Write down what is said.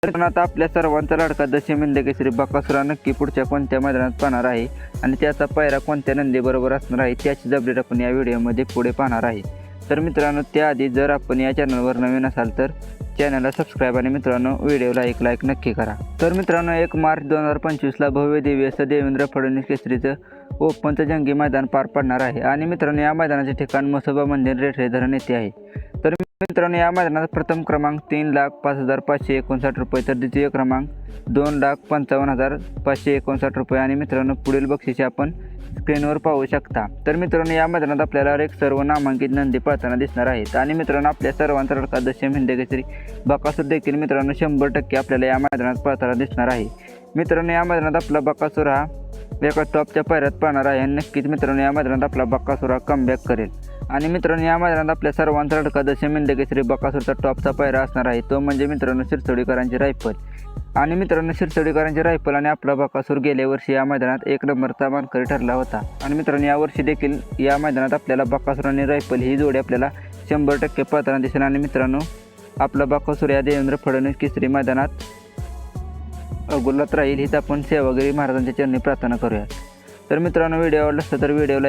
तर आता आपल्या सर्वांचा लाडका दशमी हिंदकेसरी बकासूर नक्की पुढच्या कोणत्या मैदानात पाहणार आहे आणि त्याचा पायरा कोणत्या नंदीबरोबर असणार आहे त्याची अपडेट आपण या व्हिडिओमध्ये पुढे पाहणार आहे। तर मित्रांनो, त्याआधी जर आपण या चॅनलवर नवीन असाल तर चॅनलला सबस्क्राईब आणि मित्रांनो व्हिडिओला एक लाईक नक्की करा। तर मित्रांनो, 1 मार्च 2025ला भव्य दिव्य असं देवेंद्र फडणवीस केसरीचं ओपनचं जंगी मैदान पार पडणार आहे आणि मित्रांनो या मैदानाचे ठिकाण म्हसोबा मंदिर रेठरे धरण येथे आहे। तर मित्रांनो, या मैदानात प्रथम क्रमांक 3,05,559 रुपये तर द्वितीय क्रमांक 2,55,559 रुपये आणि मित्रांनो पुढील बक्षिसे आपण स्क्रीनवर पाहू शकता। तर मित्रांनो, या मैदानात आपल्याला एक सर्व नामांकित नंदी पळताना दिसणार आहेत आणि मित्रांनो आपल्या सर्वांचा लाडका दशमी हिंदकेसरी बकासूर देखील मित्रांनो 100% आपल्याला या मैदानात पळताना दिसणार आहे। मित्रांनो, या मैदानात आपला बकासूर हा एका टॉपच्या पायऱ्यात पाहणार आहे आणि नक्कीच मित्रांनो या मैदानात आपला बकासूर हा कमबॅक करेल आणि मित्रांनो या मैदानात आपल्या सर्वांचा लाडका दशमी हिंदकेसरी बकासूरचा टॉपचा पायरा असणार आहे, तो म्हणजे मित्रांनो शिरसोडीकरांची रायफल। आणि मित्रांनो शिरसोडीकरांची रायफल आणि आपला बकासूर गेल्या वर्षी या मैदानात 1 नंबरचा मानकरी ठरला होता आणि मित्रांनो यावर्षी देखील या मैदानात आपल्याला बकासूर आणि रायफल ही जोडी आपल्याला 100% पळताना दिसेल आणि मित्रांनो आपला बकासूर या देवेंद्र फडणवीस केसरी मैदानात गुलात राहील हीच आपण सेवागिरी महाराजांच्या चरणी प्रार्थना करूया। तर मित्रांनो, व्हिडिओ आवडला असेल तर व्हिडिओला